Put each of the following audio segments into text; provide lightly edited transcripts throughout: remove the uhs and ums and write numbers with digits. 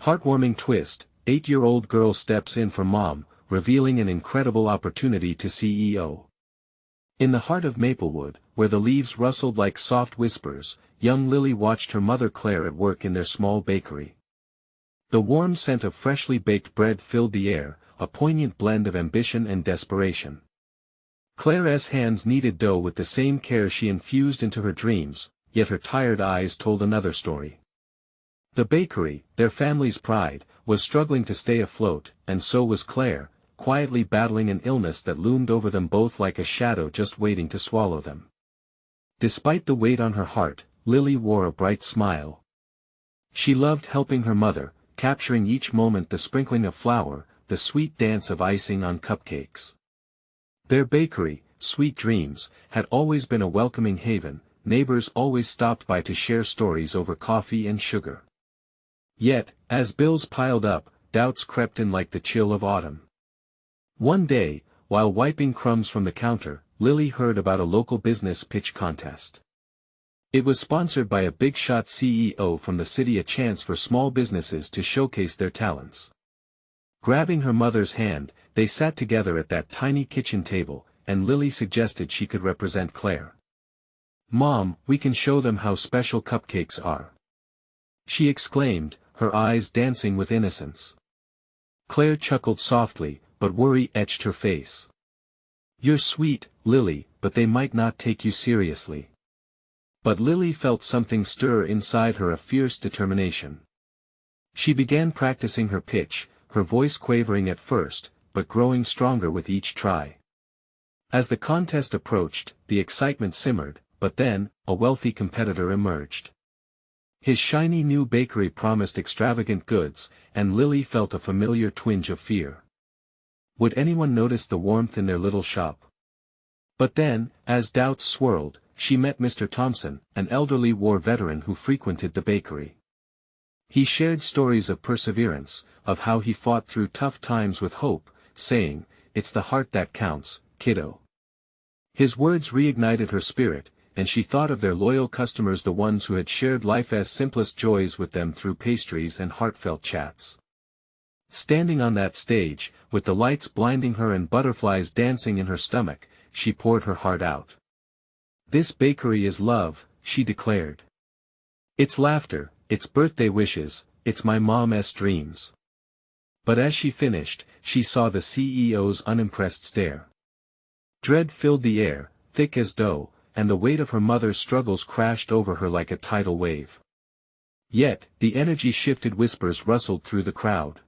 Heartwarming twist, 8-year-old girl steps in for mom, revealing an incredible opportunity to CEO. In the heart of Maplewood, where the leaves rustled like soft whispers, young Lily watched her mother Claire at work in their small bakery. The warm scent of freshly baked bread filled the air, a poignant blend of ambition and desperation. Claire's hands kneaded dough with the same care she infused into her dreams, yet her tired eyes told another story. The bakery, their family's pride, was struggling to stay afloat, and so was Claire, quietly battling an illness that loomed over them both like a shadow just waiting to swallow them. Despite the weight on her heart, Lily wore a bright smile. She loved helping her mother, capturing each moment, the sprinkling of flour, the sweet dance of icing on cupcakes. Their bakery, Sweet Dreams, had always been a welcoming haven. Neighbors always stopped by to share stories over coffee and sugar. Yet, as bills piled up, doubts crept in like the chill of autumn. One day, while wiping crumbs from the counter, Lily heard about a local business pitch contest. It was sponsored by a big-shot CEO from the city, a chance for small businesses to showcase their talents. Grabbing her mother's hand, they sat together at that tiny kitchen table, and Lily suggested she could represent Claire. "Mom, we can show them how special cupcakes are," she exclaimed, her eyes dancing with innocence. Claire chuckled softly, but worry etched her face. "You're sweet, Lily, but they might not take you seriously." But Lily felt something stir inside her, a fierce determination. She began practicing her pitch, her voice quavering at first, but growing stronger with each try. As the contest approached, the excitement simmered, but then, a wealthy competitor emerged. His shiny new bakery promised extravagant goods, and Lily felt a familiar twinge of fear. Would anyone notice the warmth in their little shop? But then, as doubts swirled, she met Mr. Thompson, an elderly war veteran who frequented the bakery. He shared stories of perseverance, of how he fought through tough times with hope, saying, "It's the heart that counts, kiddo." His words reignited her spirit, and she thought of their loyal customers, the ones who had shared life's simplest joys with them through pastries and heartfelt chats. Standing on that stage, with the lights blinding her and butterflies dancing in her stomach, she poured her heart out. "This bakery is love," she declared. "It's laughter, it's birthday wishes, it's my mom's dreams." But as she finished, she saw the CEO's unimpressed stare. Dread filled the air, thick as dough, and the weight of her mother's struggles crashed over her like a tidal wave. Yet, the energy shifted, whispers rustled through the crowd.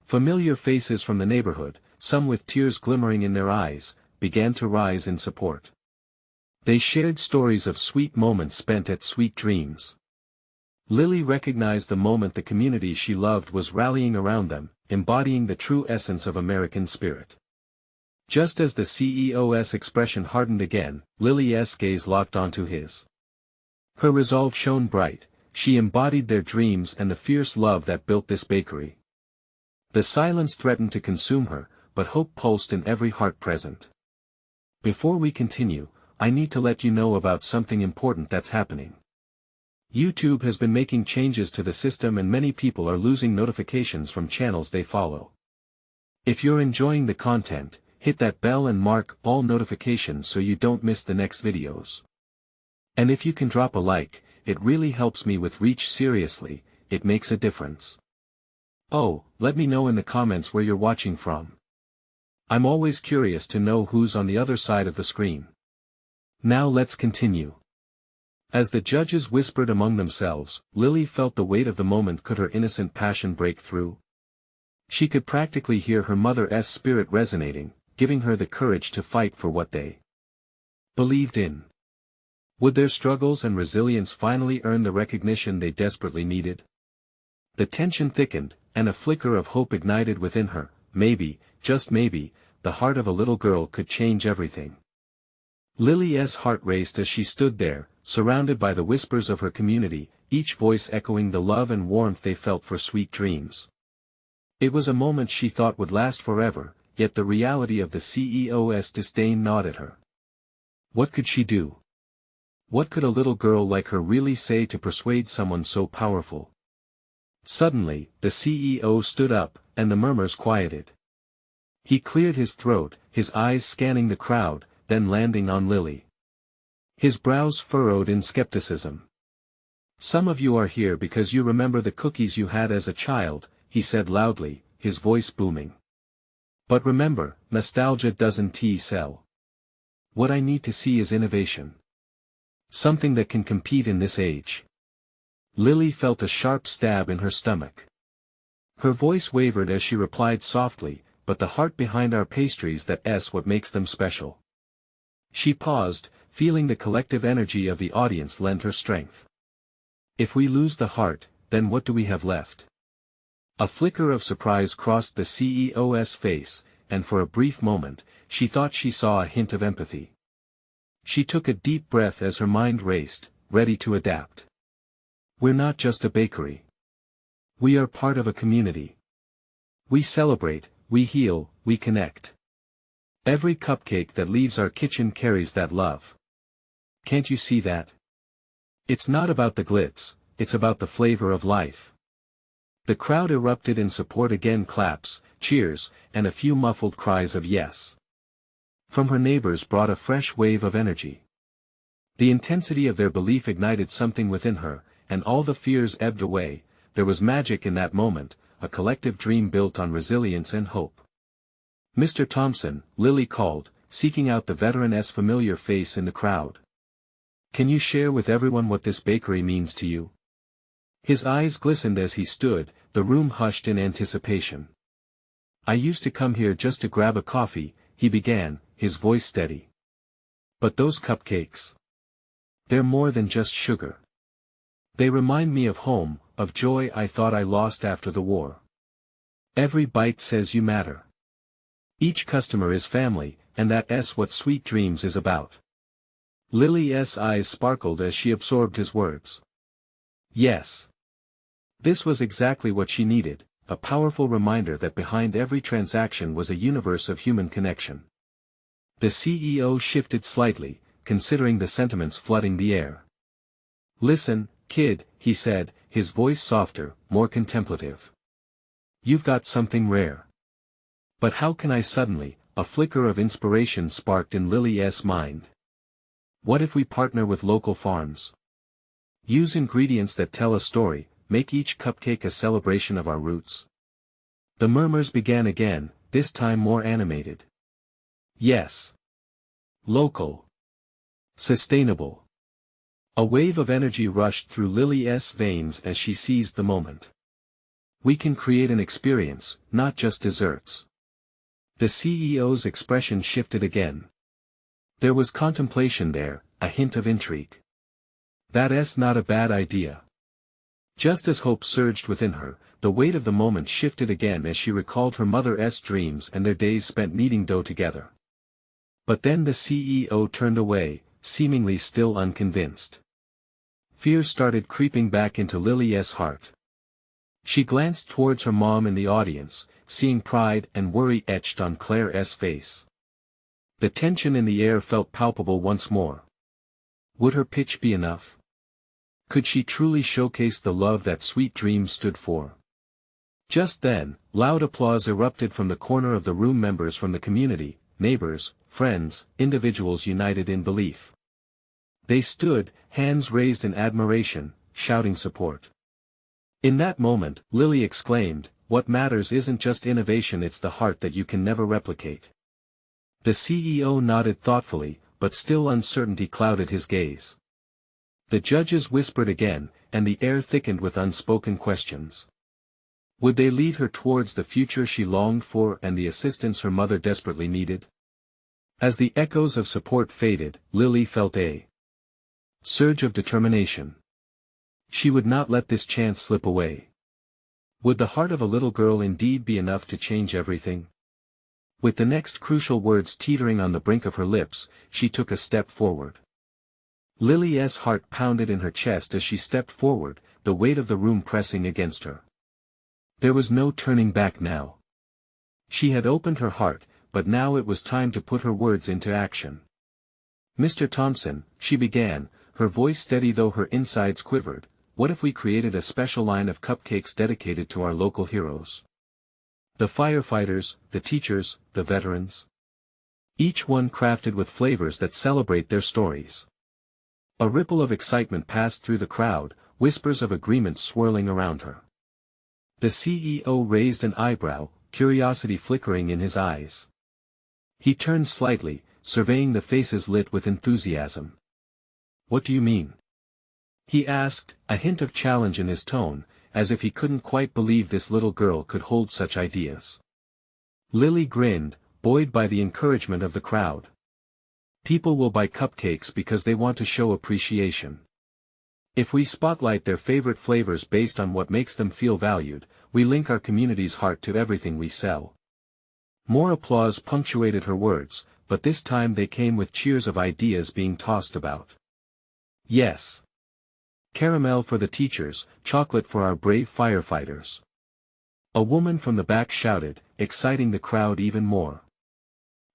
Familiar faces from the neighborhood, some with tears glimmering in their eyes, began to rise in support. They shared stories of sweet moments spent at Sweet Dreams. Lily recognized the moment the community she loved was rallying around them, embodying the true essence of American spirit. Just as the CEO's expression hardened again, Lily's gaze locked onto his. Her resolve shone bright. She embodied their dreams and the fierce love that built this bakery. The silence threatened to consume her, but hope pulsed in every heart present. "Before we continue, I need to let you know about something important that's happening. YouTube has been making changes to the system, and many people are losing notifications from channels they follow. If you're enjoying the content, hit that bell and mark all notifications so you don't miss the next videos. And if you can drop a like, it really helps me with reach. Seriously, it makes a difference. Oh, let me know in the comments where you're watching from. I'm always curious to know who's on the other side of the screen. Now let's continue." As the judges whispered among themselves, Lily felt the weight of the moment. Could her innocent passion break through? She could practically hear her mother's spirit resonating, giving her the courage to fight for what they believed in. Would their struggles and resilience finally earn the recognition they desperately needed? The tension thickened, and a flicker of hope ignited within her. Maybe, just maybe, the heart of a little girl could change everything. Lily's heart raced as she stood there, surrounded by the whispers of her community, each voice echoing the love and warmth they felt for Sweet Dreams. It was a moment she thought would last forever, yet the reality of the CEO's disdain gnawed at her. What could she do? What could a little girl like her really say to persuade someone so powerful? Suddenly, the CEO stood up, and the murmurs quieted. He cleared his throat, his eyes scanning the crowd, then landing on Lily. His brows furrowed in skepticism. "Some of you are here because you remember the cookies you had as a child," he said loudly, his voice booming. "But remember, nostalgia doesn't sell. What I need to see is innovation. Something that can compete in this age." Lily felt a sharp stab in her stomach. Her voice wavered as she replied softly, "But the heart behind our pastries, that's what makes them special." She paused, feeling the collective energy of the audience lend her strength. "If we lose the heart, then what do we have left?" A flicker of surprise crossed the CEO's face, and for a brief moment, she thought she saw a hint of empathy. She took a deep breath as her mind raced, ready to adapt. "We're not just a bakery. We are part of a community. We celebrate, we heal, we connect. Every cupcake that leaves our kitchen carries that love. Can't you see that? It's not about the glitz, it's about the flavor of life." The crowd erupted in support again, claps, cheers, and a few muffled cries of yes. From her neighbors brought a fresh wave of energy. The intensity of their belief ignited something within her, and all the fears ebbed away. There was magic in that moment, a collective dream built on resilience and hope. "Mr. Thompson," Lily called, seeking out the veteran's familiar face in the crowd. "Can you share with everyone what this bakery means to you?" His eyes glistened as he stood, the room hushed in anticipation. "I used to come here just to grab a coffee," he began, his voice steady. "But those cupcakes. They're more than just sugar. They remind me of home, of joy I thought I lost after the war. Every bite says you matter. Each customer is family, and that's what Sweet Dreams is about." Lily's eyes sparkled as she absorbed his words. Yes. This was exactly what she needed, a powerful reminder that behind every transaction was a universe of human connection. The CEO shifted slightly, considering the sentiments flooding the air. "Listen, kid," he said, his voice softer, more contemplative. "You've got something rare. But how can I suddenly?" A flicker of inspiration sparked in Lily's mind. "What if we partner with local farms? Use ingredients that tell a story, make each cupcake a celebration of our roots." The murmurs began again, this time more animated. Yes. Local. Sustainable. A wave of energy rushed through Lily's veins as she seized the moment. "We can create an experience, not just desserts." The CEO's expression shifted again. There was contemplation there, a hint of intrigue. "That's not a bad idea." Just as hope surged within her, the weight of the moment shifted again as she recalled her mother's dreams and their days spent kneading dough together. But then the CEO turned away, seemingly still unconvinced. Fear started creeping back into Lily's heart. She glanced towards her mom in the audience, seeing pride and worry etched on Claire's face. The tension in the air felt palpable once more. Would her pitch be enough? Could she truly showcase the love that Sweet Dreams stood for? Just then, loud applause erupted from the corner of the room. Members from the community, neighbors, friends, individuals united in belief. They stood, hands raised in admiration, shouting support. In that moment, Lily exclaimed, "What matters isn't just innovation, it's the heart that you can never replicate." The CEO nodded thoughtfully, but still uncertainty clouded his gaze. The judges whispered again, and the air thickened with unspoken questions. Would they lead her towards the future she longed for and the assistance her mother desperately needed? As the echoes of support faded, Lily felt a surge of determination. She would not let this chance slip away. Would the heart of a little girl indeed be enough to change everything? With the next crucial words teetering on the brink of her lips, she took a step forward. Lily's heart pounded in her chest as she stepped forward, the weight of the room pressing against her. There was no turning back now. She had opened her heart, but now it was time to put her words into action. "Mr. Thompson," she began, her voice steady though her insides quivered, what if we created a special line of cupcakes dedicated to our local heroes? The firefighters, the teachers, the veterans. Each one crafted with flavors that celebrate their stories. A ripple of excitement passed through the crowd, whispers of agreement swirling around her. The CEO raised an eyebrow, curiosity flickering in his eyes. He turned slightly, surveying the faces lit with enthusiasm. "What do you mean?" he asked, a hint of challenge in his tone, as if he couldn't quite believe this little girl could hold such ideas. Lily grinned, buoyed by the encouragement of the crowd. People will buy cupcakes because they want to show appreciation. If we spotlight their favorite flavors based on what makes them feel valued, we link our community's heart to everything we sell. More applause punctuated her words, but this time they came with cheers of ideas being tossed about. Yes. Caramel for the teachers, chocolate for our brave firefighters. A woman from the back shouted, exciting the crowd even more.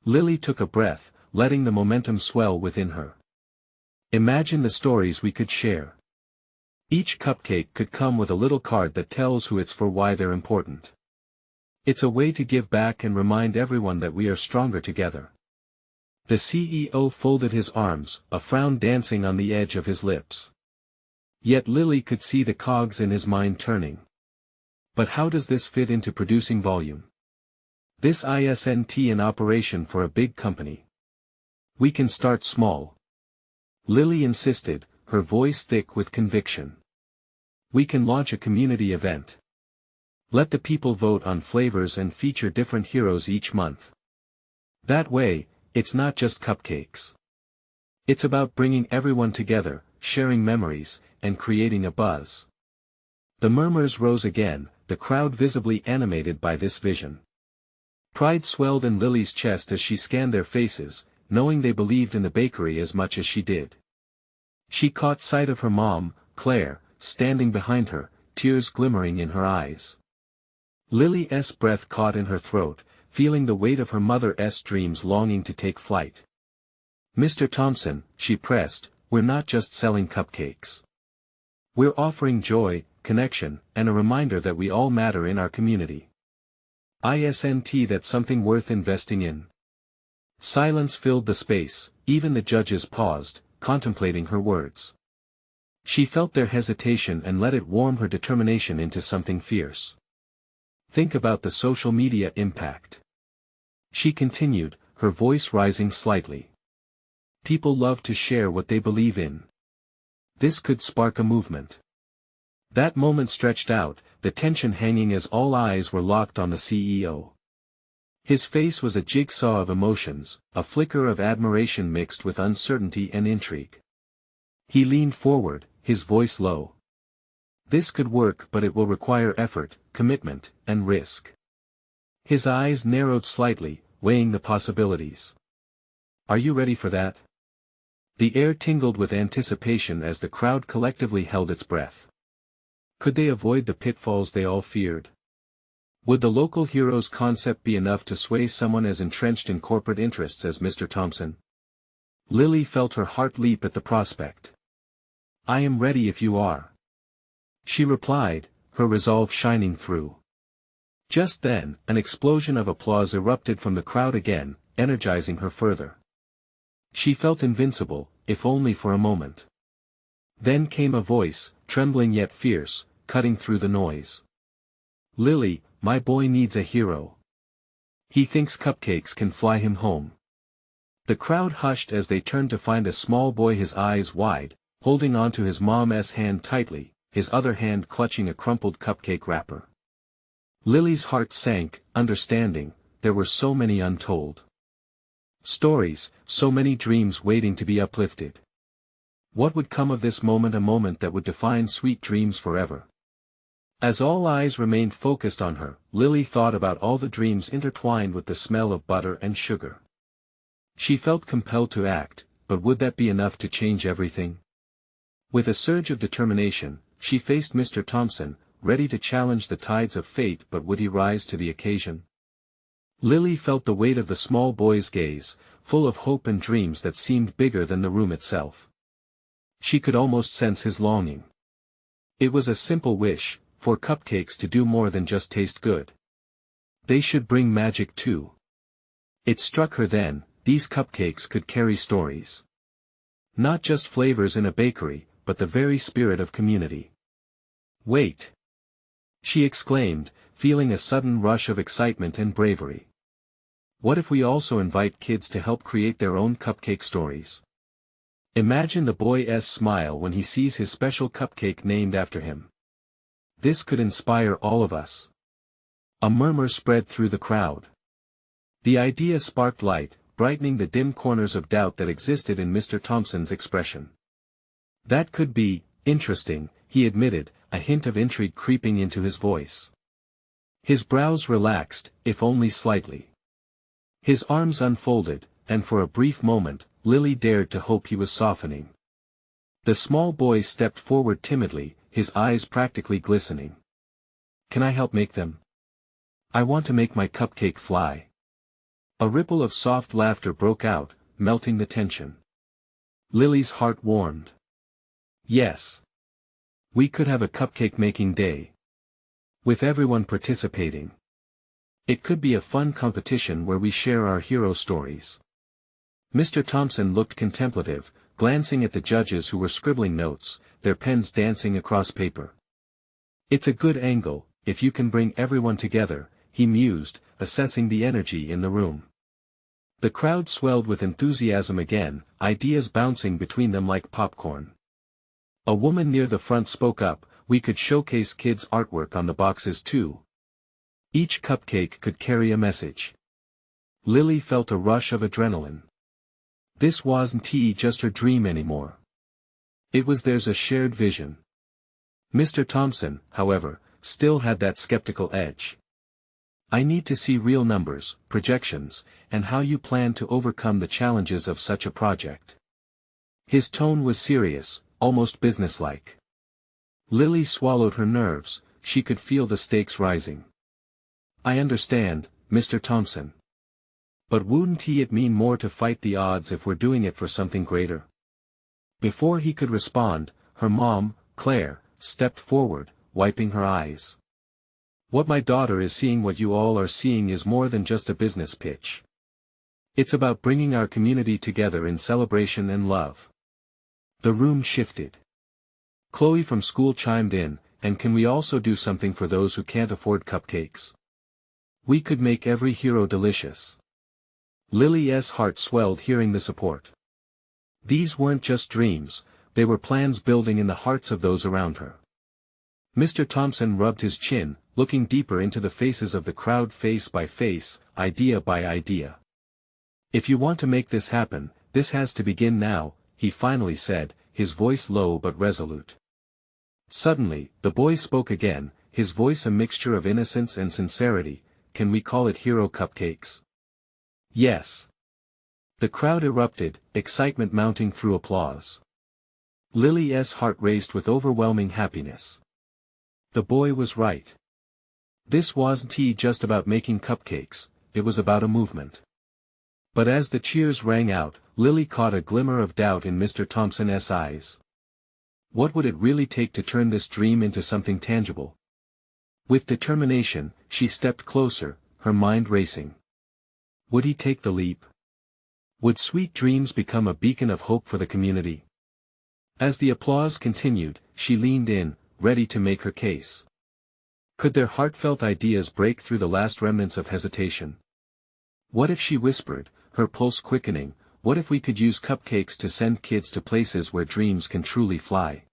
Lily took a breath, letting the momentum swell within her. Imagine the stories we could share. Each cupcake could come with a little card that tells who it's for, why they're important. It's a way to give back and remind everyone that we are stronger together. The CEO folded his arms, a frown dancing on the edge of his lips. Yet Lily could see the cogs in his mind turning. But how does this fit into producing volume? This isn't an operation for a big company. We can start small. Lily insisted, her voice thick with conviction. We can launch a community event. Let the people vote on flavors and feature different heroes each month. That way, it's not just cupcakes. It's about bringing everyone together, sharing memories, and creating a buzz. The murmurs rose again, the crowd visibly animated by this vision. Pride swelled in Lily's chest as she scanned their faces, knowing they believed in the bakery as much as she did. She caught sight of her mom, Claire, standing behind her, tears glimmering in her eyes. Lily's breath caught in her throat, feeling the weight of her mother's dreams longing to take flight. "Mr. Thompson," she pressed, "we're not just selling cupcakes. We're offering joy, connection, and a reminder that we all matter in our community. That's something worth investing in." Silence filled the space, even the judges paused, contemplating her words. She felt their hesitation and let it warm her determination into something fierce. "Think about the social media impact," she continued, her voice rising slightly. "People love to share what they believe in. This could spark a movement." That moment stretched out, the tension hanging as all eyes were locked on the CEO. His face was a jigsaw of emotions, a flicker of admiration mixed with uncertainty and intrigue. He leaned forward, his voice low. "This could work, but it will require effort, commitment, and risk." His eyes narrowed slightly, weighing the possibilities. "Are you ready for that?" The air tingled with anticipation as the crowd collectively held its breath. Could they avoid the pitfalls they all feared? Would the local hero's concept be enough to sway someone as entrenched in corporate interests as Mr. Thompson? Lily felt her heart leap at the prospect. "I am ready if you are," she replied, her resolve shining through. Just then, an explosion of applause erupted from the crowd again, energizing her further. She felt invincible, if only for a moment. Then came a voice, trembling yet fierce, cutting through the noise. "Lily, my boy needs a hero. He thinks cupcakes can fly him home." The crowd hushed as they turned to find a small boy, his eyes wide, holding onto his mom's hand tightly, his other hand clutching a crumpled cupcake wrapper. Lily's heart sank, understanding, there were so many untold stories, so many dreams waiting to be uplifted. What would come of this moment, a moment that would define sweet dreams forever? As all eyes remained focused on her, Lily thought about all the dreams intertwined with the smell of butter and sugar. She felt compelled to act, but would that be enough to change everything? With a surge of determination, she faced Mr. Thompson, ready to challenge the tides of fate, but would he rise to the occasion? Lily felt the weight of the small boy's gaze, full of hope and dreams that seemed bigger than the room itself. She could almost sense his longing. It was a simple wish, for cupcakes to do more than just taste good. They should bring magic too. It struck her then, these cupcakes could carry stories. Not just flavors in a bakery, but the very spirit of community. Wait! She exclaimed, feeling a sudden rush of excitement and bravery. What if we also invite kids to help create their own cupcake stories? Imagine the boy's smile when he sees his special cupcake named after him. This could inspire all of us. A murmur spread through the crowd. The idea sparked light, brightening the dim corners of doubt that existed in Mr. Thompson's expression. That could be interesting, he admitted, a hint of intrigue creeping into his voice. His brows relaxed, if only slightly. His arms unfolded, and for a brief moment, Lily dared to hope he was softening. The small boy stepped forward timidly, his eyes practically glistening. Can I help make them? I want to make my cupcake fly. A ripple of soft laughter broke out, melting the tension. Lily's heart warmed. Yes. We could have a cupcake making day. With everyone participating. It could be a fun competition where we share our hero stories. Mr. Thompson looked contemplative, glancing at the judges who were scribbling notes, their pens dancing across paper. It's a good angle, if you can bring everyone together, he mused, assessing the energy in the room. The crowd swelled with enthusiasm again, ideas bouncing between them like popcorn. A woman near the front spoke up, we could showcase kids' artwork on the boxes too. Each cupcake could carry a message. Lily felt a rush of adrenaline. This wasn't just her dream anymore. It was theirs, a shared vision. Mr. Thompson, however, still had that skeptical edge. I need to see real numbers, projections, and how you plan to overcome the challenges of such a project. His tone was serious, almost businesslike. Lily swallowed her nerves, she could feel the stakes rising. I understand, Mr. Thompson. But wouldn't it mean more to fight the odds if we're doing it for something greater? Before he could respond, her mom, Claire, stepped forward, wiping her eyes. What my daughter is seeing, what you all are seeing, is more than just a business pitch. It's about bringing our community together in celebration and love. The room shifted. Chloe from school chimed in, and can we also do something for those who can't afford cupcakes? We could make every hero delicious. Lily's heart swelled hearing the support. These weren't just dreams, they were plans building in the hearts of those around her. Mr. Thompson rubbed his chin, looking deeper into the faces of the crowd, face by face, idea by idea. If you want to make this happen, this has to begin now, he finally said, his voice low but resolute. Suddenly, the boy spoke again, his voice a mixture of innocence and sincerity. Can we call it hero cupcakes? Yes. The crowd erupted, excitement mounting through applause. Lily's heart raced with overwhelming happiness. The boy was right. This wasn't just about making cupcakes, it was about a movement. But as the cheers rang out, Lily caught a glimmer of doubt in Mr. Thompson's eyes. What would it really take to turn this dream into something tangible? With determination, she stepped closer, her mind racing. Would he take the leap? Would Sweet Dreams become a beacon of hope for the community? As the applause continued, she leaned in, ready to make her case. Could their heartfelt ideas break through the last remnants of hesitation? What if she whispered, her pulse quickening, what if we could use cupcakes to send kids to places where dreams can truly fly?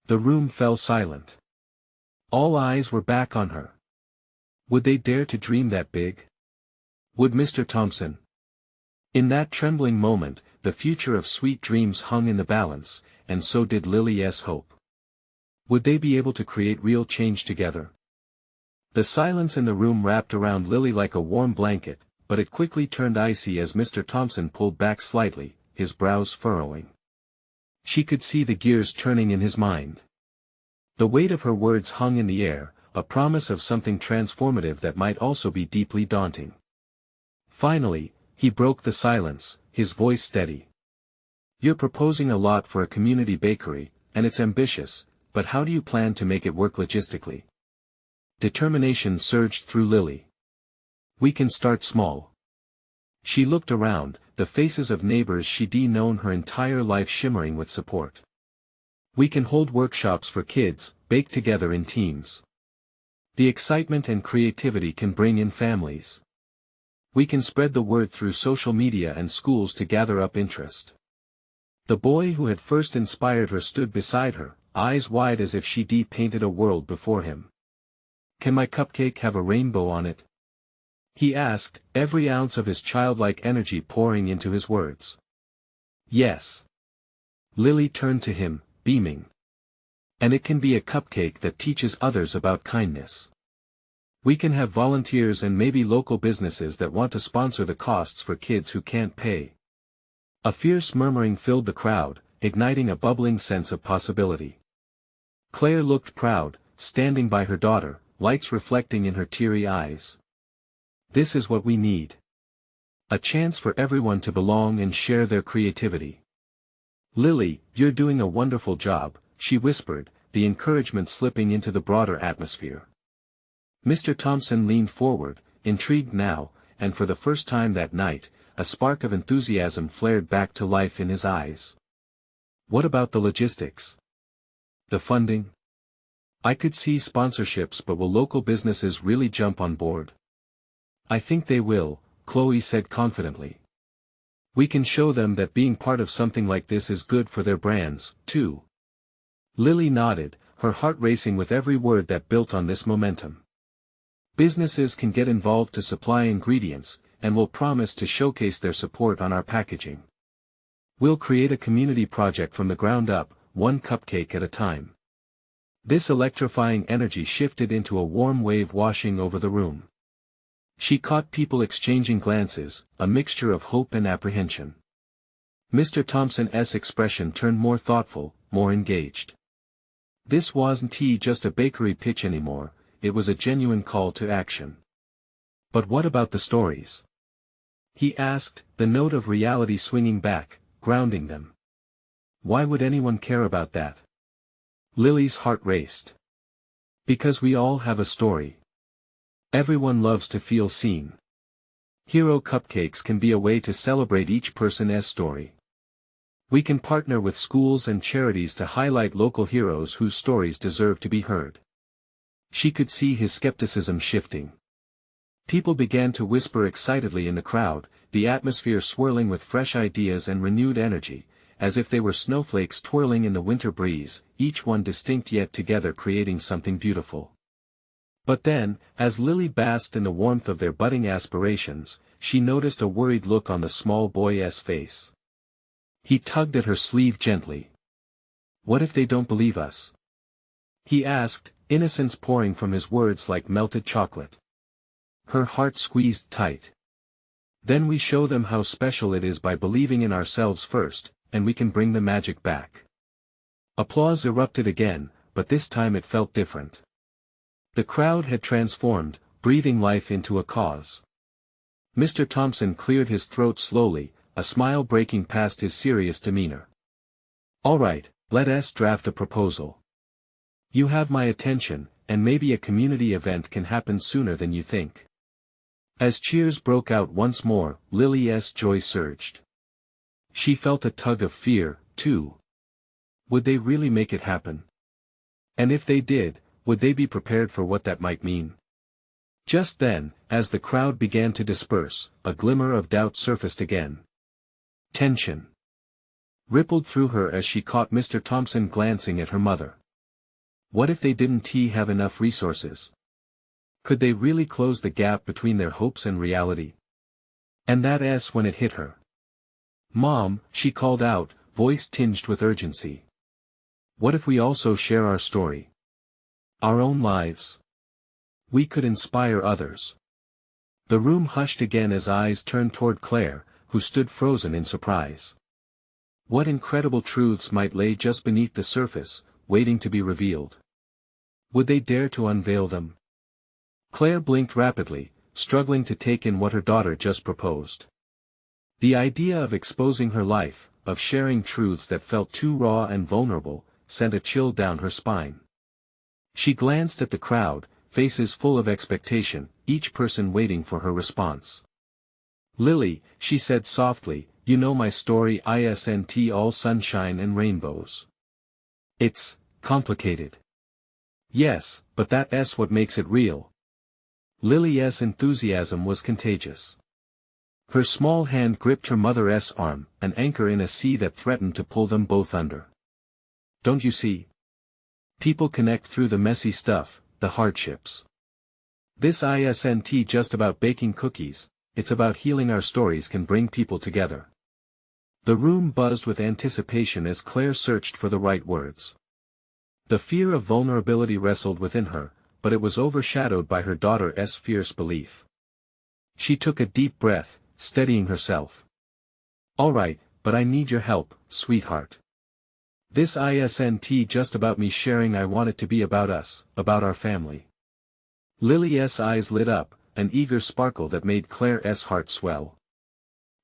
The room fell silent. All eyes were back on her. Would they dare to dream that big? Would Mr. Thompson? In that trembling moment, the future of Sweet Dreams hung in the balance, and so did Lily's hope. Would they be able to create real change together? The silence in the room wrapped around Lily like a warm blanket, but it quickly turned icy as Mr. Thompson pulled back slightly, his brows furrowing. She could see the gears turning in his mind. The weight of her words hung in the air, a promise of something transformative that might also be deeply daunting. Finally, he broke the silence, his voice steady. You're proposing a lot for a community bakery, and it's ambitious, but how do you plan to make it work logistically? Determination surged through Lily. We can start small. She looked around, the faces of neighbors she'd known her entire life shimmering with support. We can hold workshops for kids, bake together in teams. The excitement and creativity can bring in families. We can spread the word through social media and schools to gather up interest. The boy who had first inspired her stood beside her, eyes wide as if she'd painted a world before him. Can my cupcake have a rainbow on it? He asked, every ounce of his childlike energy pouring into his words. Yes. Lily turned to him, beaming. And it can be a cupcake that teaches others about kindness. We can have volunteers and maybe local businesses that want to sponsor the costs for kids who can't pay. A fierce murmuring filled the crowd, igniting a bubbling sense of possibility. Claire looked proud, standing by her daughter, lights reflecting in her teary eyes. This is what we need. A chance for everyone to belong and share their creativity. Lily, you're doing a wonderful job, she whispered, the encouragement slipping into the broader atmosphere. Mr. Thompson leaned forward, intrigued now, and for the first time that night, a spark of enthusiasm flared back to life in his eyes. What about the logistics? The funding? I could see sponsorships, but will local businesses really jump on board? I think they will, Chloe said confidently. We can show them that being part of something like this is good for their brands, too. Lily nodded, her heart racing with every word that built on this momentum. Businesses can get involved to supply ingredients, and will promise to showcase their support on our packaging. We'll create a community project from the ground up, one cupcake at a time. This electrifying energy shifted into a warm wave washing over the room. She caught people exchanging glances, a mixture of hope and apprehension. Mr. Thompson's expression turned more thoughtful, more engaged. This wasn't just a bakery pitch anymore, it was a genuine call to action. But what about the stories? He asked, the note of reality swinging back, grounding them. Why would anyone care about that? Lily's heart raced. Because we all have a story. Everyone loves to feel seen. Hero cupcakes can be a way to celebrate each person's story. We can partner with schools and charities to highlight local heroes whose stories deserve to be heard. She could see his skepticism shifting. People began to whisper excitedly in the crowd, the atmosphere swirling with fresh ideas and renewed energy, as if they were snowflakes twirling in the winter breeze, each one distinct yet together creating something beautiful. But then, as Lily basked in the warmth of their budding aspirations, she noticed a worried look on the small boy's face. He tugged at her sleeve gently. What if they don't believe us? He asked, innocence pouring from his words like melted chocolate. Her heart squeezed tight. Then we show them how special it is by believing in ourselves first, and we can bring the magic back. Applause erupted again, but this time it felt different. The crowd had transformed, breathing life into a cause. Mr. Thompson cleared his throat slowly, a smile breaking past his serious demeanor. All right, let us draft a proposal. You have my attention, and maybe a community event can happen sooner than you think. As cheers broke out once more, Lily's joy surged. She felt a tug of fear, too. Would they really make it happen? And if they did, would they be prepared for what that might mean? Just then, as the crowd began to disperse, a glimmer of doubt surfaced again. Tension rippled through her as she caught Mr. Thompson glancing at her mother. What if they didn't have enough resources? Could they really close the gap between their hopes and reality? And that's when it hit her. Mom, she called out, voice tinged with urgency. What if we also share our story? Our own lives? We could inspire others. The room hushed again as eyes turned toward Claire, who stood frozen in surprise. What incredible truths might lay just beneath the surface, waiting to be revealed? Would they dare to unveil them? Claire blinked rapidly, struggling to take in what her daughter just proposed. The idea of exposing her life, of sharing truths that felt too raw and vulnerable, sent a chill down her spine. She glanced at the crowd, faces full of expectation, each person waiting for her response. "Lily," she said softly, "you know my story, isn't all sunshine and rainbows. It's complicated." "Yes, but that's what makes it real." Lily's enthusiasm was contagious. Her small hand gripped her mother's arm, an anchor in a sea that threatened to pull them both under. "Don't you see? People connect through the messy stuff, the hardships. This isn't just about baking cookies, it's about healing. Our stories can bring people together." The room buzzed with anticipation as Claire searched for the right words. The fear of vulnerability wrestled within her, but it was overshadowed by her daughter's fierce belief. She took a deep breath, steadying herself. "All right, but I need your help, sweetheart. This isn't just about me sharing. I want it to be about us, about our family." Lily's eyes lit up, an eager sparkle that made Claire's heart swell.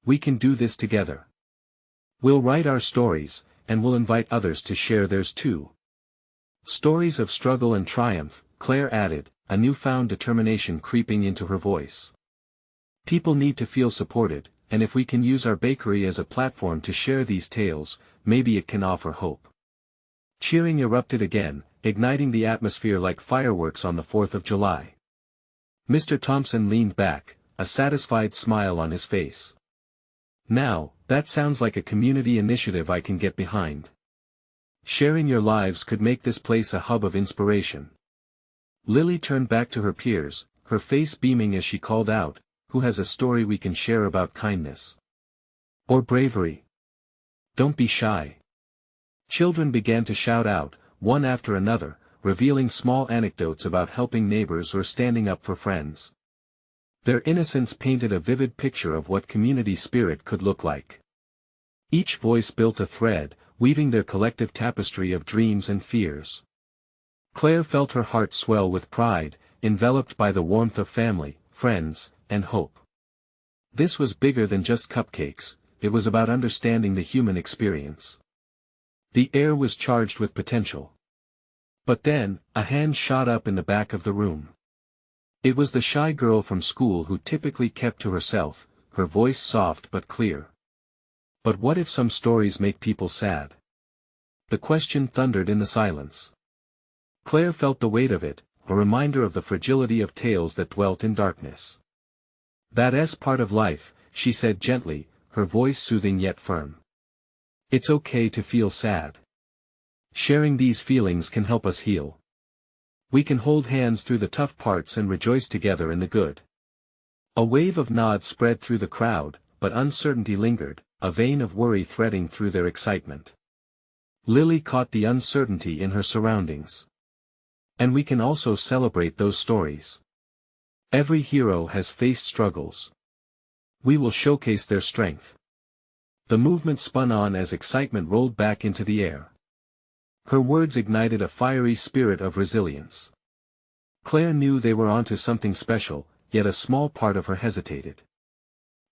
"We can do this together. We'll write our stories, and we'll invite others to share theirs too. Stories of struggle and triumph," Claire added, a newfound determination creeping into her voice. "People need to feel supported, and if we can use our bakery as a platform to share these tales, maybe it can offer hope." Cheering erupted again, igniting the atmosphere like fireworks on the 4th of July. Mr. Thompson leaned back, a satisfied smile on his face. "Now, that sounds like a community initiative I can get behind. Sharing your lives could make this place a hub of inspiration." Lily turned back to her peers, her face beaming as she called out, "Who has a story we can share about kindness? Or bravery? Don't be shy." Children began to shout out, one after another, revealing small anecdotes about helping neighbors or standing up for friends. Their innocence painted a vivid picture of what community spirit could look like. Each voice built a thread, weaving their collective tapestry of dreams and fears. Claire felt her heart swell with pride, enveloped by the warmth of family, friends, and hope. This was bigger than just cupcakes, it was about understanding the human experience. The air was charged with potential. But then, a hand shot up in the back of the room. It was the shy girl from school who typically kept to herself, her voice soft but clear. "But what if some stories make people sad?" The question thundered in the silence. Claire felt the weight of it, a reminder of the fragility of tales that dwelt in darkness. "That's part of life," she said gently, her voice soothing yet firm. "It's okay to feel sad. Sharing these feelings can help us heal. We can hold hands through the tough parts and rejoice together in the good." A wave of nods spread through the crowd, but uncertainty lingered, a vein of worry threading through their excitement. Lily caught the uncertainty in her surroundings. "And we can also celebrate those stories. Every hero has faced struggles. We will showcase their strength." The movement spun on as excitement rolled back into the air. Her words ignited a fiery spirit of resilience. Claire knew they were onto something special, yet a small part of her hesitated.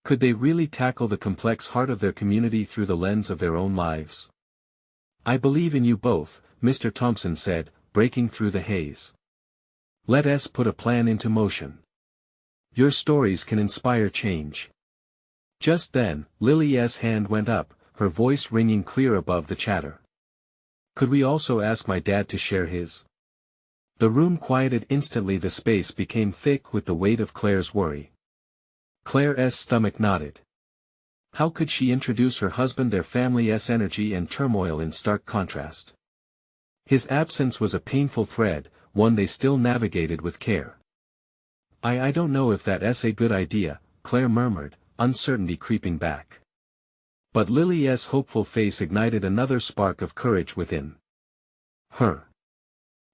Could they really tackle the complex heart of their community through the lens of their own lives? "I believe in you both," Mr. Thompson said, breaking through the haze. "Let us put a plan into motion. Your stories can inspire change." Just then, Lily's hand went up, her voice ringing clear above the chatter. "Could we also ask my dad to share his?" The room quieted instantly, the space became thick with the weight of Claire's worry. Claire's stomach knotted. How could she introduce her husband, their family's energy and turmoil in stark contrast? His absence was a painful thread, one they still navigated with care. I don't know if that's a good idea," Claire murmured, uncertainty creeping back. But Lily's hopeful face ignited another spark of courage within her.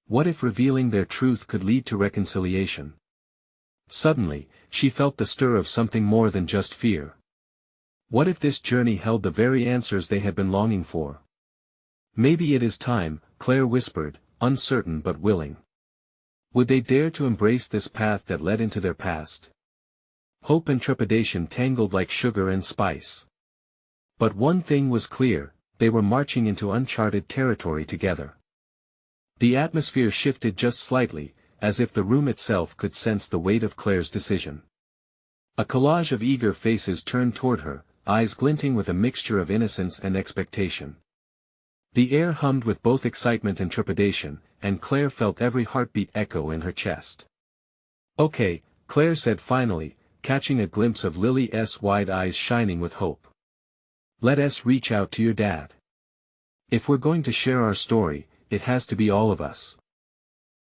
What if revealing their truth could lead to reconciliation? Suddenly, she felt the stir of something more than just fear. What if this journey held the very answers they had been longing for? "Maybe it is time," Claire whispered, uncertain but willing. Would they dare to embrace this path that led into their past? Hope and trepidation tangled like sugar and spice. But one thing was clear, they were marching into uncharted territory together. The atmosphere shifted just slightly, as if the room itself could sense the weight of Claire's decision. A collage of eager faces turned toward her, eyes glinting with a mixture of innocence and expectation. The air hummed with both excitement and trepidation, and Claire felt every heartbeat echo in her chest. "Okay," Claire said finally, catching a glimpse of Lily's wide eyes shining with hope. "Let us reach out to your dad. If we're going to share our story, it has to be all of us."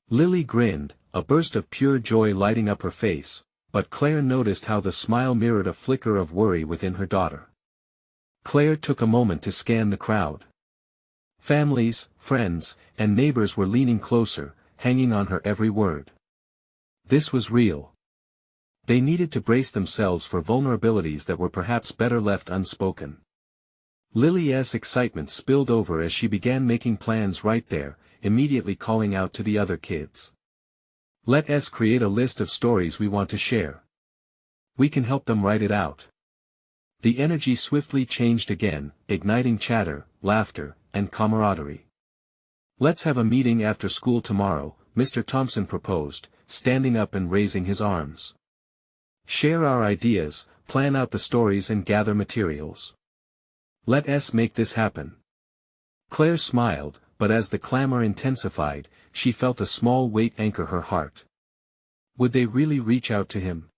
Lily grinned, a burst of pure joy lighting up her face, but Claire noticed how the smile mirrored a flicker of worry within her daughter. Claire took a moment to scan the crowd. Families, friends, and neighbors were leaning closer, hanging on her every word. This was real. They needed to brace themselves for vulnerabilities that were perhaps better left unspoken. Lily's excitement spilled over as she began making plans right there, immediately calling out to the other kids. "Let us create a list of stories we want to share. We can help them write it out." The energy swiftly changed again, igniting chatter, laughter, and camaraderie. "Let's have a meeting after school tomorrow," Mr. Thompson proposed, standing up and raising his arms. "Share our ideas, plan out the stories and gather materials. Let us make this happen." Claire smiled, but as the clamor intensified, she felt a small weight anchor her heart. Would they really reach out to him?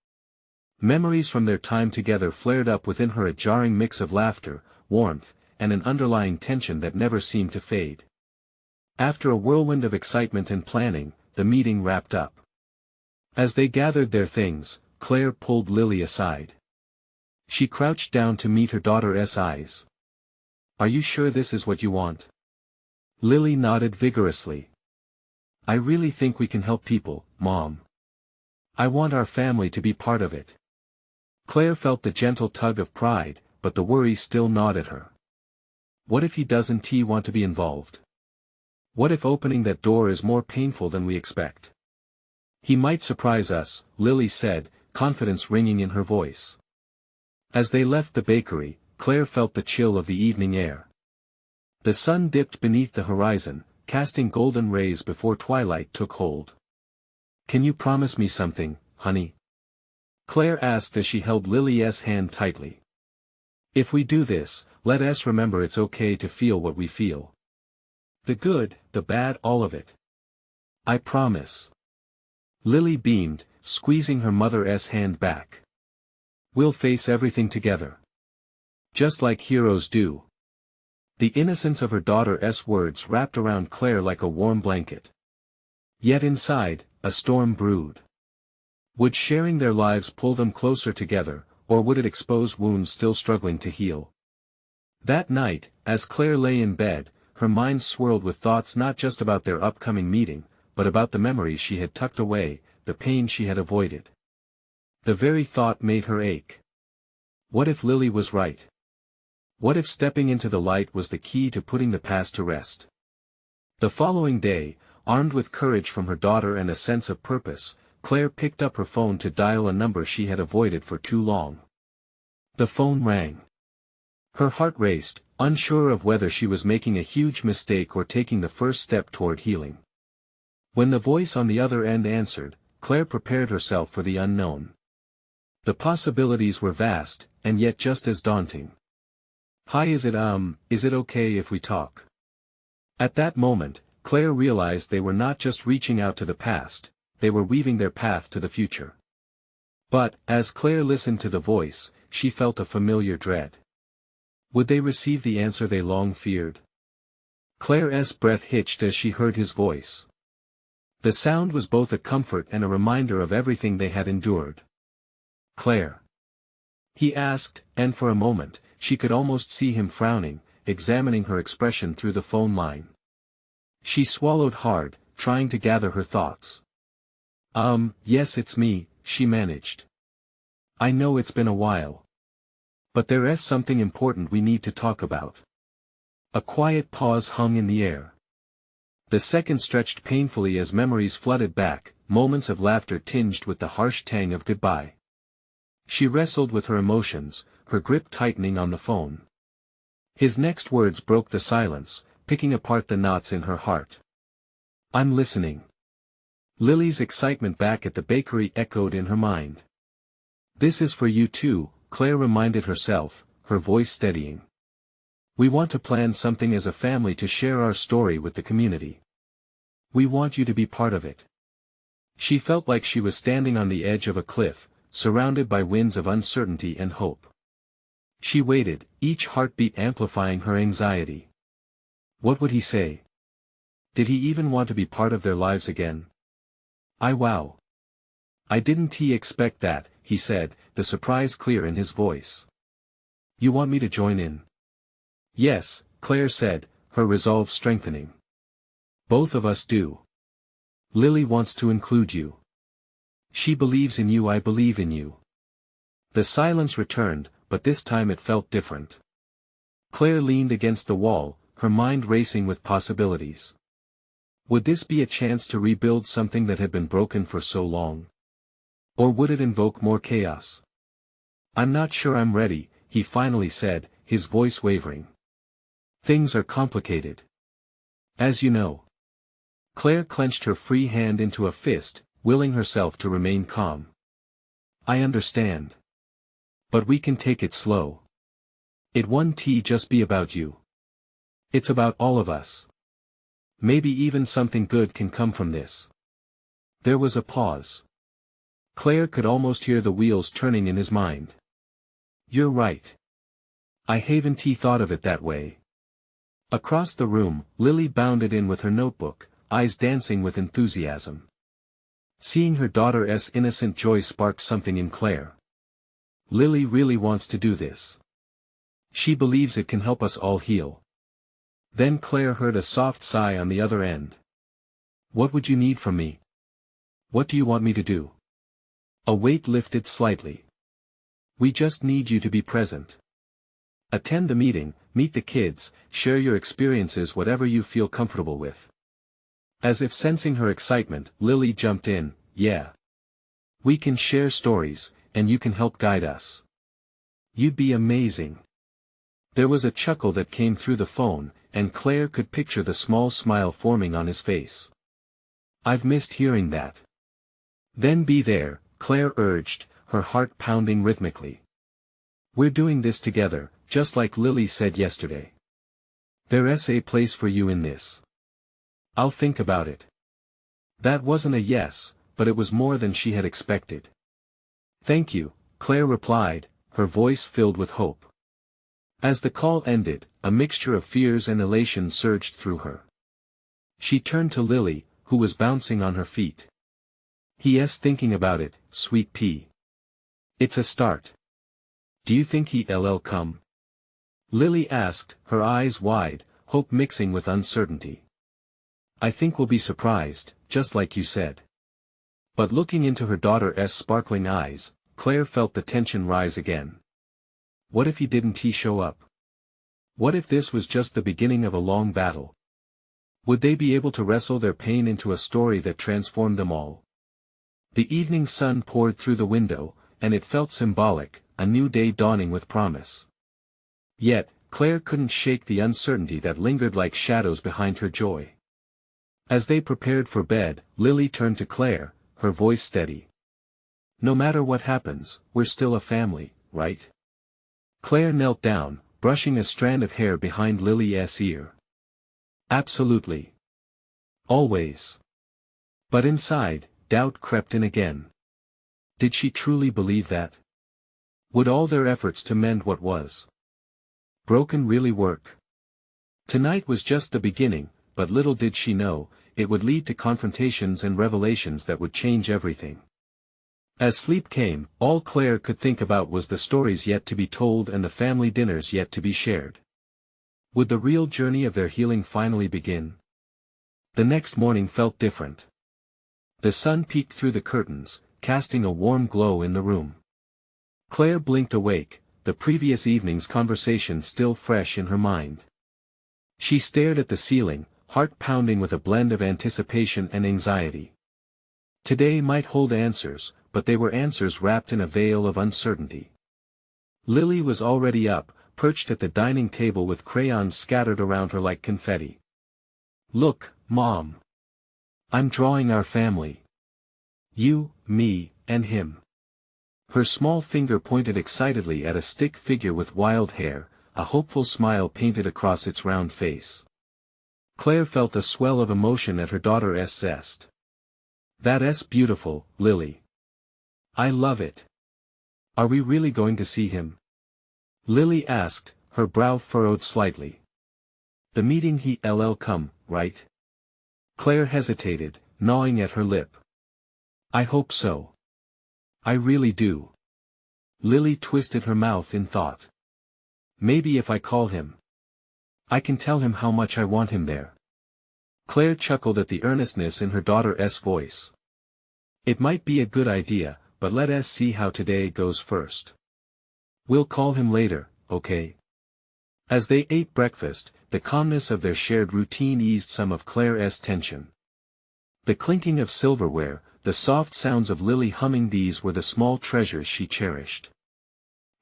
Memories from their time together flared up within her, a jarring mix of laughter, warmth, and an underlying tension that never seemed to fade. After a whirlwind of excitement and planning, the meeting wrapped up. As they gathered their things, Claire pulled Lily aside. She crouched down to meet her daughter's eyes. "Are you sure this is what you want?" Lily nodded vigorously. "I really think we can help people, Mom. I want our family to be part of it." Claire felt the gentle tug of pride, but the worry still gnawed at her. What if he doesn't want to be involved? What if opening that door is more painful than we expect? "He might surprise us," Lily said, confidence ringing in her voice. As they left the bakery, Claire felt the chill of the evening air. The sun dipped beneath the horizon, casting golden rays before twilight took hold. "Can you promise me something, honey?" Claire asked as she held Lily's hand tightly. "If we do this, let us remember it's okay to feel what we feel. The good, the bad, all of it. I promise." Lily beamed, squeezing her mother's hand back. "We'll face everything together. Just like heroes do." The innocence of her daughter's words wrapped around Claire like a warm blanket. Yet inside, a storm brewed. Would sharing their lives pull them closer together, or would it expose wounds still struggling to heal? That night, as Claire lay in bed, her mind swirled with thoughts not just about their upcoming meeting, but about the memories she had tucked away, the pain she had avoided. The very thought made her ache. What if Lily was right? What if stepping into the light was the key to putting the past to rest? The following day, armed with courage from her daughter and a sense of purpose, Claire picked up her phone to dial a number she had avoided for too long. The phone rang. Her heart raced, unsure of whether she was making a huge mistake or taking the first step toward healing. When the voice on the other end answered, Claire prepared herself for the unknown. The possibilities were vast, and yet just as daunting. "Hi, is it okay if we talk?" At that moment, Claire realized they were not just reaching out to the past, they were weaving their path to the future. But, as Claire listened to the voice, she felt a familiar dread. Would they receive the answer they long feared? Claire's breath hitched as she heard his voice. The sound was both a comfort and a reminder of everything they had endured. "Claire?" he asked, and for a moment, she could almost see him frowning, examining her expression through the phone line. She swallowed hard, trying to gather her thoughts. Yes, it's me," she managed. "I know it's been a while. But there is something important we need to talk about." A quiet pause hung in the air. The second stretched painfully as memories flooded back, moments of laughter tinged with the harsh tang of goodbye. She wrestled with her emotions, her grip tightening on the phone. His next words broke the silence, picking apart the knots in her heart. "I'm listening." Lily's excitement back at the bakery echoed in her mind. "This is for you too," Claire reminded herself, her voice steadying. "We want to plan something as a family to share our story with the community. We want you to be part of it." She felt like she was standing on the edge of a cliff, surrounded by winds of uncertainty and hope. She waited, each heartbeat amplifying her anxiety. What would he say? Did he even want to be part of their lives again? Wow. "I didn't expect that," he said, the surprise clear in his voice. "You want me to join in?" "Yes," Claire said, her resolve strengthening. "Both of us do. Lily wants to include you. She believes in you. I believe in you." The silence returned, but this time it felt different. Claire leaned against the wall, her mind racing with possibilities. Would this be a chance to rebuild something that had been broken for so long? Or would it invoke more chaos? "I'm not sure I'm ready," he finally said, his voice wavering. "Things are complicated. As you know." Claire clenched her free hand into a fist, willing herself to remain calm. "I understand. But we can take it slow. It won't just be about you. It's about all of us. Maybe even something good can come from this." There was a pause. Claire could almost hear the wheels turning in his mind. "You're right. I haven't thought of it that way." Across the room, Lily bounded in with her notebook, eyes dancing with enthusiasm. Seeing her daughter's innocent joy sparked something in Claire. Lily really wants to do this. She believes it can help us all heal. Then Claire heard a soft sigh on the other end. "What would you need from me? What do you want me to do?" A weight lifted slightly. "We just need you to be present. Attend the meeting, meet the kids, share your experiences, whatever you feel comfortable with." As if sensing her excitement, Lily jumped in. "Yeah. We can share stories, and you can help guide us. You'd be amazing." There was a chuckle that came through the phone, and Claire could picture the small smile forming on his face. "I've missed hearing that." "Then be there," Claire urged, her heart pounding rhythmically. "We're doing this together, just like Lily said yesterday. There's a place for you in this. I'll think about it." That wasn't a yes, but it was more than she had expected. "Thank you," Claire replied, her voice filled with hope. As the call ended, a mixture of fears and elation surged through her. She turned to Lily, who was bouncing on her feet. "He's thinking about it, sweet pea. It's a start. Do you think he'll come?" Lily asked, her eyes wide, hope mixing with uncertainty. "I think we'll be surprised, just like you said." But looking into her daughter's sparkling eyes, Claire felt the tension rise again. What if he didn't show up? What if this was just the beginning of a long battle? Would they be able to wrestle their pain into a story that transformed them all? The evening sun poured through the window, and it felt symbolic, a new day dawning with promise. Yet, Claire couldn't shake the uncertainty that lingered like shadows behind her joy. As they prepared for bed, Lily turned to Claire, her voice steady. "No matter what happens, we're still a family, right?" Claire knelt down, brushing a strand of hair behind Lily's ear. "Absolutely. Always." But inside, doubt crept in again. Did she truly believe that? Would all their efforts to mend what was broken really work? Tonight was just the beginning, but little did she know, it would lead to confrontations and revelations that would change everything. As sleep came, all Claire could think about was the stories yet to be told and the family dinners yet to be shared. Would the real journey of their healing finally begin? The next morning felt different. The sun peeked through the curtains, casting a warm glow in the room. Claire blinked awake, the previous evening's conversation still fresh in her mind. She stared at the ceiling, heart pounding with a blend of anticipation and anxiety. Today might hold answers, but they were answers wrapped in a veil of uncertainty. Lily was already up, perched at the dining table with crayons scattered around her like confetti. "Look, Mom. I'm drawing our family. You, me, and him." Her small finger pointed excitedly at a stick figure with wild hair, a hopeful smile painted across its round face. Claire felt a swell of emotion at her daughter's zest. "That's beautiful, Lily. I love it. Are we really going to see him?" Lily asked, her brow furrowed slightly. "The meeting he'll come, right?" Claire hesitated, gnawing at her lip. "I hope so. I really do." Lily twisted her mouth in thought. "Maybe if I call him. I can tell him how much I want him there." Claire chuckled at the earnestness in her daughter's voice. "It might be a good idea, but let us see how today goes first. We'll call him later, okay?" As they ate breakfast, the calmness of their shared routine eased some of Claire's tension. The clinking of silverware, the soft sounds of Lily humming, these were the small treasures she cherished.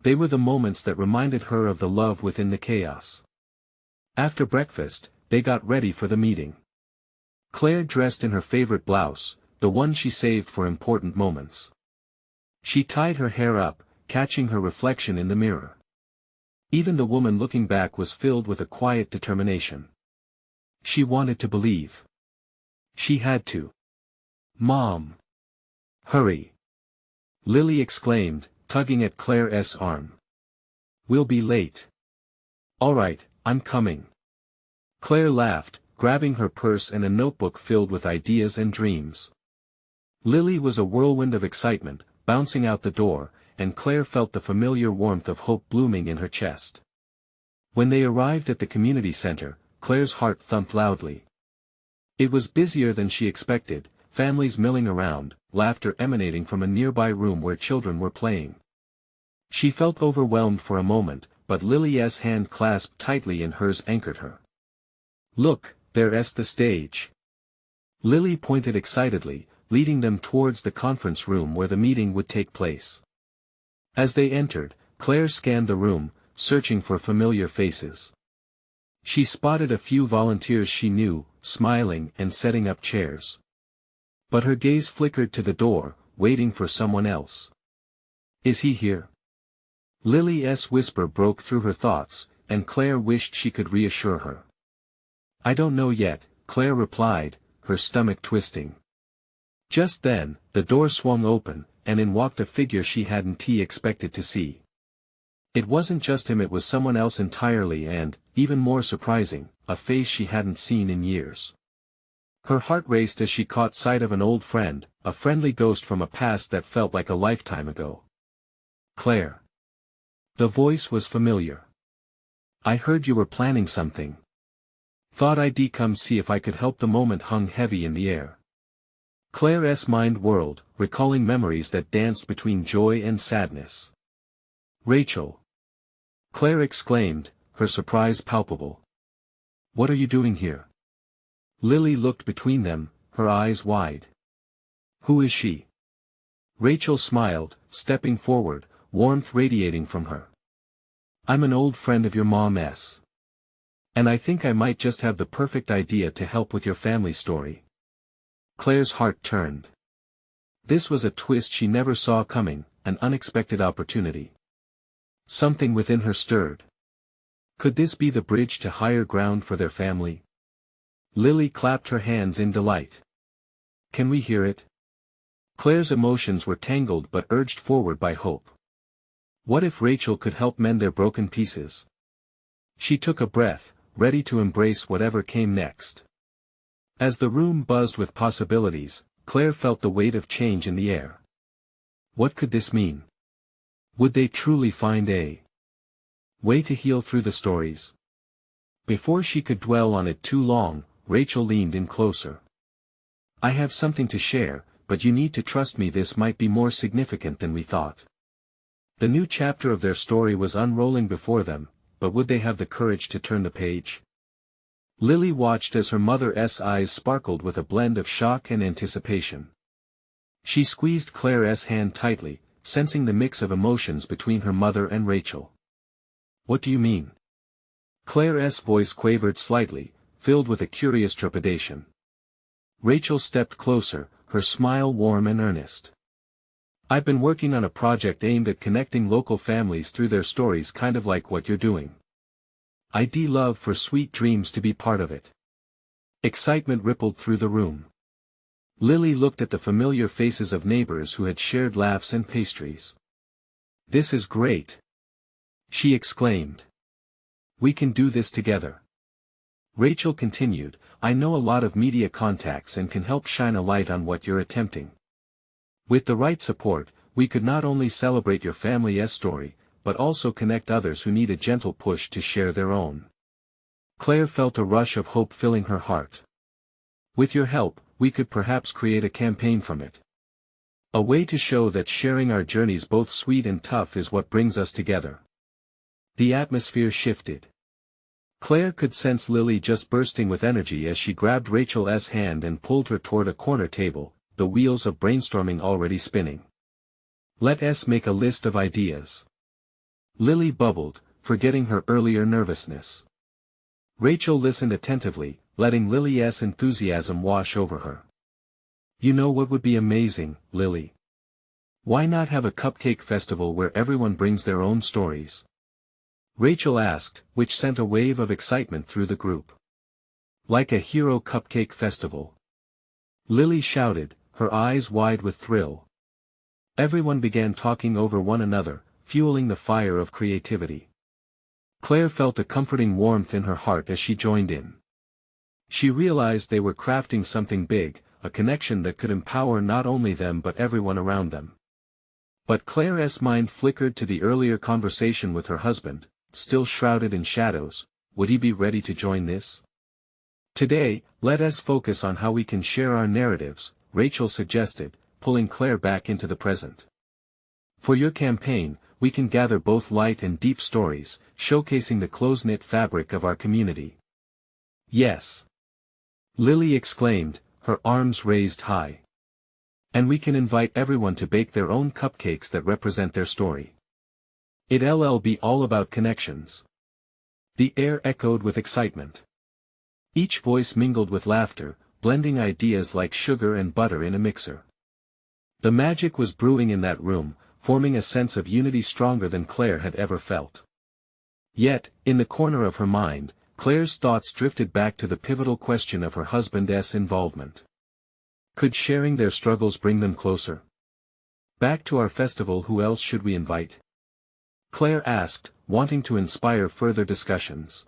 They were the moments that reminded her of the love within the chaos. After breakfast, they got ready for the meeting. Claire dressed in her favorite blouse, the one she saved for important moments. She tied her hair up, catching her reflection in the mirror. Even the woman looking back was filled with a quiet determination. She wanted to believe. She had to. "Mom! Hurry!" Lily exclaimed, tugging at Claire's arm. "We'll be late." "All right, I'm coming." Claire laughed, grabbing her purse and a notebook filled with ideas and dreams. Lily was a whirlwind of excitement, bouncing out the door, and Claire felt the familiar warmth of hope blooming in her chest. When they arrived at the community center, Claire's heart thumped loudly. It was busier than she expected, families milling around, laughter emanating from a nearby room where children were playing. She felt overwhelmed for a moment, but Lily's hand clasped tightly in hers anchored her. "Look, there's the stage." Lily pointed excitedly, leading them towards the conference room where the meeting would take place. As they entered, Claire scanned the room, searching for familiar faces. She spotted a few volunteers she knew, smiling and setting up chairs. But her gaze flickered to the door, waiting for someone else. "Is he here?" Lily's whisper broke through her thoughts, and Claire wished she could reassure her. "I don't know yet," Claire replied, her stomach twisting. Just then, the door swung open, and in walked a figure she hadn't expected to see. It wasn't just him, it was someone else entirely, and, even more surprising, a face she hadn't seen in years. Her heart raced as she caught sight of an old friend, a friendly ghost from a past that felt like a lifetime ago. "Claire." The voice was familiar. "I heard you were planning something. Thought I'd come see if I could help." The moment hung heavy in the air. Claire's mind whirled, recalling memories that danced between joy and sadness. "Rachel!" Claire exclaimed, her surprise palpable. "What are you doing here?" Lily looked between them, her eyes wide. "Who is she?" Rachel smiled, stepping forward, warmth radiating from her. "I'm an old friend of your mom's. And I think I might just have the perfect idea to help with your family story." Claire's heart turned. This was a twist she never saw coming, an unexpected opportunity. Something within her stirred. Could this be the bridge to higher ground for their family? Lily clapped her hands in delight. "Can we hear it?" Claire's emotions were tangled but urged forward by hope. What if Rachel could help mend their broken pieces? She took a breath, ready to embrace whatever came next. As the room buzzed with possibilities, Claire felt the weight of change in the air. What could this mean? Would they truly find a way to heal through the stories? Before she could dwell on it too long, Rachel leaned in closer. "I have something to share, but you need to trust me. This might be more significant than we thought." The new chapter of their story was unrolling before them, but would they have the courage to turn the page? Lily watched as her mother's eyes sparkled with a blend of shock and anticipation. She squeezed Claire's hand tightly, sensing the mix of emotions between her mother and Rachel. What do you mean? Claire's voice quavered slightly, filled with a curious trepidation. Rachel stepped closer, her smile warm and earnest. I've been working on a project aimed at connecting local families through their stories, kind of like what you're doing. I'd love for Sweet Dreams to be part of it. Excitement rippled through the room. Lily looked at the familiar faces of neighbors who had shared laughs and pastries. This is great! She exclaimed. We can do this together. Rachel continued, I know a lot of media contacts and can help shine a light on what you're attempting. With the right support, we could not only celebrate your family's story, but also connect others who need a gentle push to share their own. Claire felt a rush of hope filling her heart. With your help, we could perhaps create a campaign from it. A way to show that sharing our journeys both sweet and tough is what brings us together. The atmosphere shifted. Claire could sense Lily just bursting with energy as she grabbed Rachel's hand and pulled her toward a corner table, the wheels of brainstorming already spinning. Let's make a list of ideas. Lily bubbled, forgetting her earlier nervousness. Rachel listened attentively, letting Lily's enthusiasm wash over her. You know what would be amazing, Lily? Why not have a cupcake festival where everyone brings their own stories? Rachel asked, which sent a wave of excitement through the group. Like a hero cupcake festival. Lily shouted, her eyes wide with thrill. Everyone began talking over one another, fueling the fire of creativity. Claire felt a comforting warmth in her heart as she joined in. She realized they were crafting something big, a connection that could empower not only them but everyone around them. But Claire's mind flickered to the earlier conversation with her husband, still shrouded in shadows. Would he be ready to join this? Today, let us focus on how we can share our narratives, Rachel suggested, pulling Claire back into the present. For your campaign, we can gather both light and deep stories, showcasing the close-knit fabric of our community. Yes! Lily exclaimed, her arms raised high. And we can invite everyone to bake their own cupcakes that represent their story. It'll be all about connections. The air echoed with excitement. Each voice mingled with laughter, blending ideas like sugar and butter in a mixer. The magic was brewing in that room, forming a sense of unity stronger than Claire had ever felt. Yet, in the corner of her mind, Claire's thoughts drifted back to the pivotal question of her husband's involvement. Could sharing their struggles bring them closer? Back to our festival, who else should we invite? Claire asked, wanting to inspire further discussions.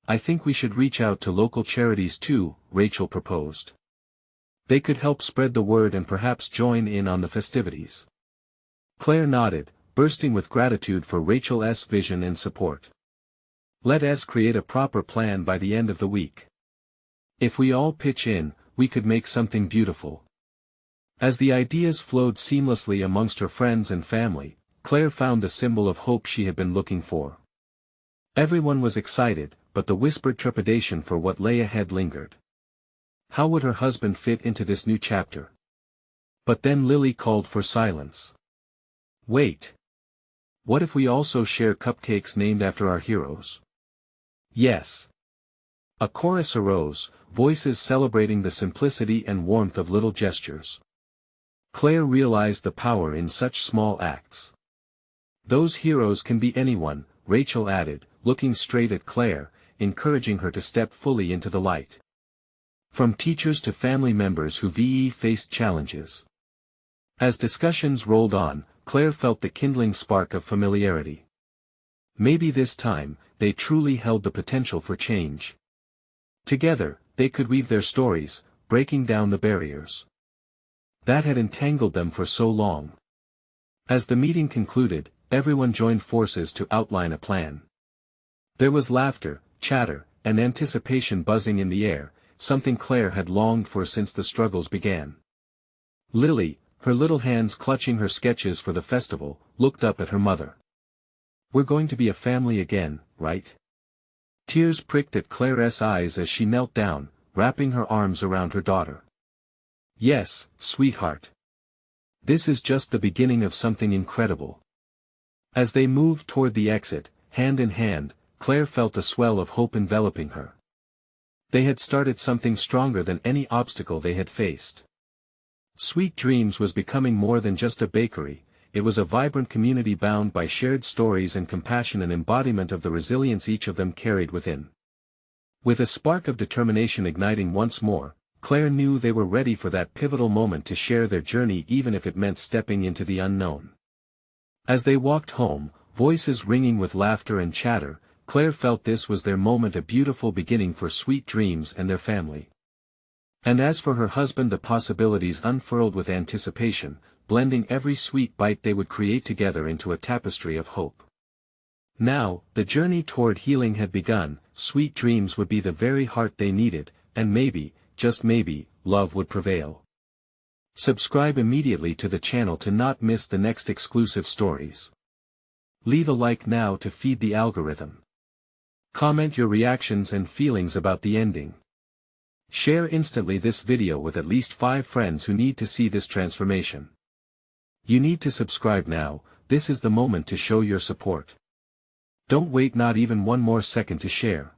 I think we should reach out to local charities too, Rachel proposed. They could help spread the word and perhaps join in on the festivities. Claire nodded, bursting with gratitude for Rachel's vision and support. Let us create a proper plan by the end of the week. If we all pitch in, we could make something beautiful. As the ideas flowed seamlessly amongst her friends and family, Claire found the symbol of hope she had been looking for. Everyone was excited, but the whispered trepidation for what lay ahead lingered. How would her husband fit into this new chapter? But then Lily called for silence. Wait. What if we also share cupcakes named after our heroes? Yes. A chorus arose, voices celebrating the simplicity and warmth of little gestures. Claire realized the power in such small acts. Those heroes can be anyone, Rachel added, looking straight at Claire, encouraging her to step fully into the light. From teachers to family members who faced challenges. As discussions rolled on, Claire felt the kindling spark of familiarity. Maybe this time, they truly held the potential for change. Together, they could weave their stories, breaking down the barriers that had entangled them for so long. As the meeting concluded, everyone joined forces to outline a plan. There was laughter, chatter, and anticipation buzzing in the air, something Claire had longed for since the struggles began. Lily, her little hands clutching her sketches for the festival, looked up at her mother. We're going to be a family again, right? Tears pricked at Claire's eyes as she knelt down, wrapping her arms around her daughter. Yes, sweetheart. This is just the beginning of something incredible. As they moved toward the exit, hand in hand, Claire felt a swell of hope enveloping her. They had started something stronger than any obstacle they had faced. Sweet Dreams was becoming more than just a bakery, it was a vibrant community bound by shared stories and compassion, an embodiment of the resilience each of them carried within. With a spark of determination igniting once more, Claire knew they were ready for that pivotal moment to share their journey, even if it meant stepping into the unknown. As they walked home, voices ringing with laughter and chatter, Claire felt this was their moment, a beautiful beginning for Sweet Dreams and their family. And as for her husband, the possibilities unfurled with anticipation, blending every sweet bite they would create together into a tapestry of hope. Now, the journey toward healing had begun. Sweet Dreams would be the very heart they needed, and maybe, just maybe, love would prevail. Subscribe immediately to the channel to not miss the next exclusive stories. Leave a like now to feed the algorithm. Comment your reactions and feelings about the ending. Share instantly this video with at least 5 friends who need to see this transformation. You need to subscribe now, this is the moment to show your support. Don't wait not even one more second to share.